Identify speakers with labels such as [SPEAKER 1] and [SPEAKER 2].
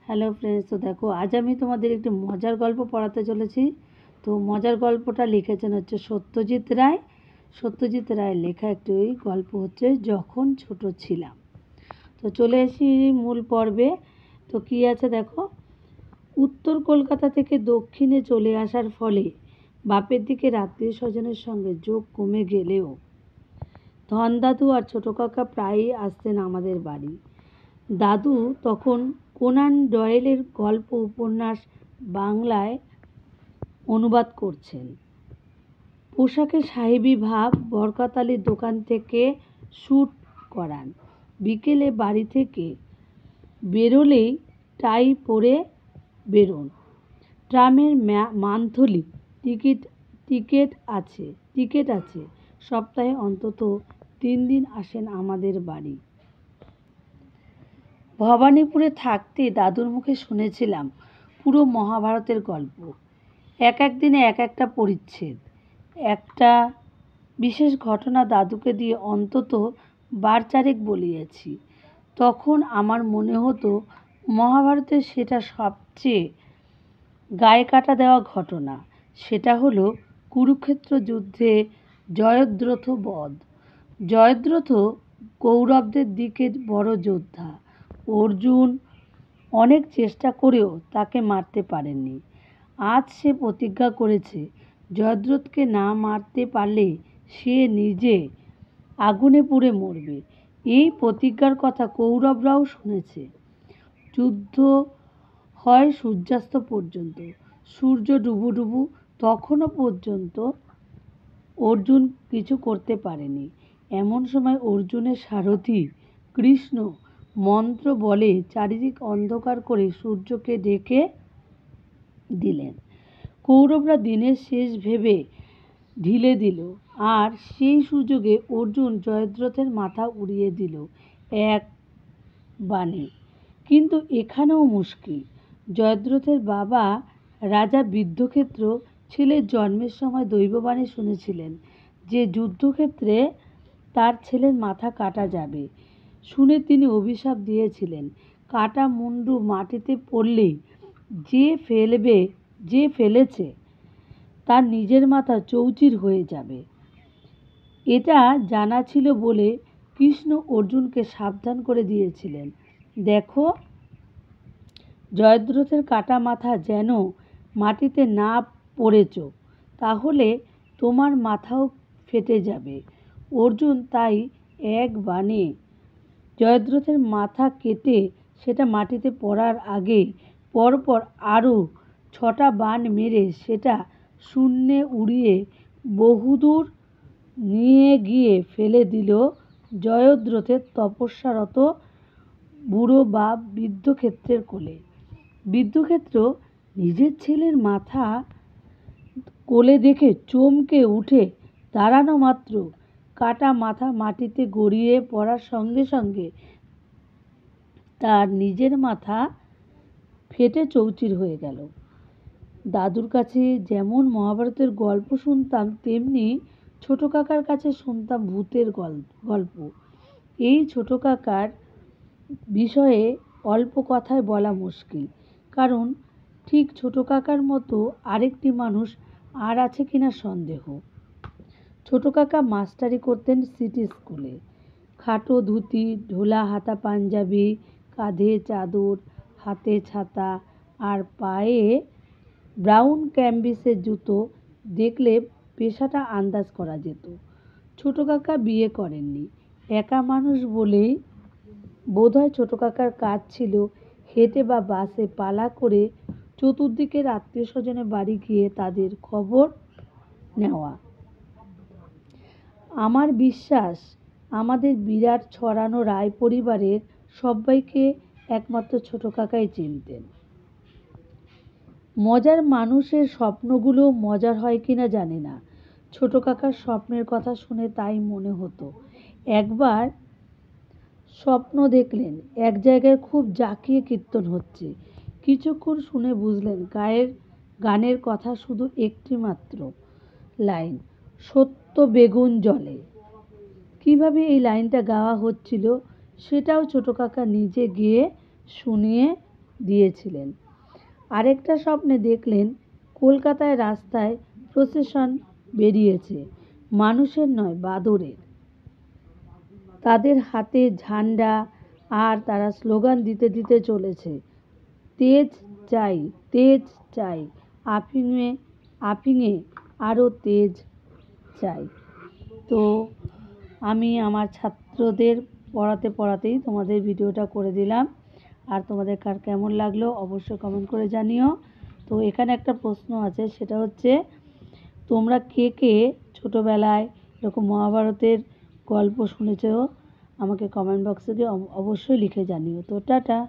[SPEAKER 1] Hello friends, তো দেখো আজ আমি তোমাদের একটি মজার গল্প পড়াতে চলেছি। তো মজার গল্পটা লিখেছেন হচ্ছে সত্যজিৎ রায়। সত্যজিৎ রায়ের লেখা একটি গল্প হচ্ছে যখন ছোট ছিলাম। তো চলে এসি মূল পর্বে। তো কি আছে দেখো। উত্তর কলকাতা থেকে দক্ষিণে চলে আসার ফলে বাপের দিকে আত্মীয় স্বজনের সঙ্গে যোগ কমে গেলেও ধন দাদু আর ছোটো কাকা প্রায়ই আসতেন আমাদের বাড়ি। দাদু তখন কোনান ডয়েলের গল্প উপন্যাস বাংলায় অনুবাদ করছেন। পোশাকে সাহেবি ভাব, বরকতালির দোকান থেকে স্যুট করান। বিকেলে বাড়ি থেকে বেরোলেই টাই পরে বেরোন। ট্রামের মান্থলি টিকিট আছে। সপ্তাহে অন্তত 3 দিন আসেন আমাদের বাড়ি। ভবানীপুরে থাকতে দাদুর মুখে শুনেছিলাম পুরো মহাভারতের গল্প। এক এক দিনে এক একটা পরিচ্ছেদ। একটা বিশেষ ঘটনা দাদুকে দিয়ে অন্তত বার চারেক বলিয়েছি। তখন আমার মনে হতো মহাভারতের সেটা সবচেয়ে গায়ে কাটা দেওয়া ঘটনা। সেটা হলো কুরুক্ষেত্র যুদ্ধে জয়দ্রথ বধ। জয়দ্রথ কৌরবদের দিকে বড় যোদ্ধা। অর্জুন অনেক চেষ্টা করেও তাকে মারতে পারেননি। আজ সে প্রতিজ্ঞা করেছে জয়দ্রথকে না মারতে পারলে সে নিজে আগুনে পুড়ে মরবে। এই প্রতিজ্ঞার কথা কৌরবরাও শুনেছে। যুদ্ধ হয় সূর্যাস্ত পর্যন্ত। সূর্য ডুবু তখনও পর্যন্ত অর্জুন কিছু করতে পারেনি। এমন সময় অর্জুনের সারথি কৃষ্ণ মন্ত্র বলে চারিদিক অন্ধকার করে সূর্যকে ডেকে দিলেন। কৌরবরা দিনের শেষ ভেবে ঢিলে দিল, আর সেই সুযোগে অর্জুন জয়দ্রথের মাথা উড়িয়ে দিল এক বাণে। কিন্তু এখানেও মুশকিল। জয়দ্রথের বাবা রাজা বিদ্ধক্ষেত্র ছেলের জন্মের সময় দৈববাণী শুনেছিলেন যে যুদ্ধক্ষেত্রে তার ছেলের মাথা কাটা যাবে। শুনে তিনি অভিশাপ দিয়েছিলেন, কাটা মুন্ডু মাটিতে পড়লে যে ফেলেছে তার নিজের মাথা চৌচির হয়ে যাবে। এটা জানা ছিল বলে কৃষ্ণ অর্জুনকে সাবধান করে দিয়েছিলেন, দেখো জয়দ্রথের কাটা মাথা যেন মাটিতে না পড়েছ, তাহলে তোমার মাথাও ফেটে যাবে। অর্জুন তাই এক বাণে জয়দ্রথের মাথা কেটে সেটা মাটিতে পড়ার আগে পরপর আরও 6টা বাণ মেরে সেটা শূন্যে উড়িয়ে বহুদূর নিয়ে গিয়ে ফেলে দিল জয়দ্রথের তপস্যারত বুড়ো বাপ বিদ্ধক্ষেত্রের কোলে। বিদ্ধক্ষেত্র নিজের ছেলের মাথা কোলে দেখে চমকে উঠে দাঁড়ানো মাত্র কাটা মাথা মাটিতে গড়িয়ে পড়ার সঙ্গে সঙ্গে তার নিজের মাথা ফেটে চৌচির হয়ে গেল। দাদুর কাছে যেমন মহাভারতের গল্প শুনতাম, তেমনি ছোট কাকার কাছে শুনতাম ভূতের গল্প। এই ছোট কাকার বিষয়ে অল্প কথায় বলা মুশকিল, কারণ ঠিক ছোট কাকার মতো আরেকটি মানুষ আর আছে কিনা সন্দেহ। ছোট কাকা মাস্টারি করতেন সিটি স্কুলে। খাটো ধুতি, ঢোলা হাতা পাঞ্জাবি, কাঁধে চাদর, হাতে ছাতা আর পায়ে ব্রাউন ক্যানভাসের জুতো দেখলে পেশাটা আন্দাজ করা যেত। ছোট কাকা বিয়ে করেননি। একা মানুষ বলেই বোধহয় ছোট কাকার কাজ ছিল হেঁটে বা বাসে পালা করে চতুর্দিকের আত্মীয় স্বজনের বাড়ি গিয়ে তাদের খবর নেওয়া। আমার বিশ্বাস আমাদের বিরাট ছড়ানো রায় পরিবারের সবাইকে একমাত্র ছোট কাকাই চিনতেন। মজার মানুষের স্বপ্নগুলো মজার হয় কিনা জানি না, ছোট কাকার স্বপ্নের কথা শুনে তাই মনে হতো। একবার স্বপ্ন দেখলেন এক জায়গায় খুব জাঁকিয়ে কীর্তন হচ্ছে। কিছুক্ষণ শুনে বুঝলেন গানের কথা শুধু একটি মাত্র লাইন, সত্য বেগুন জলে। কিভাবে এই লাইনটা গাওয়া হচ্ছিল সেটাও ছোট কাকা নিজে গেয়ে শুনিয়ে দিয়েছিলেন। আরেকটা স্বপ্নে দেখলেন কলকাতায় রাস্তায় প্রসেশন বেরিয়েছে, মানুষের নয় বাদরের। তাদের হাতে ঝান্ডা, আর তারা স্লোগান দিতে দিতে চলেছে, তেজ চাই, তেজ চাই, আফিংয়ে আফিংয়ে আরও তেজ চাই। তো আমি আমার ছাত্রদের পড়াতে পড়াতেই তোমাদের ভিডিওটা করে দিলাম। আর তোমাদের কার কেমন লাগলো অবশ্যই কমেন্ট করে জানিও। তো এখানে একটা প্রশ্ন আছে, সেটা হচ্ছে তোমরা কে কে ছোটোবেলায় এরকম মহাভারতের গল্প শুনেছ? আমাকে কমেন্ট বক্সে গিয়ে অবশ্যই লিখে জানিও। তো টাটা।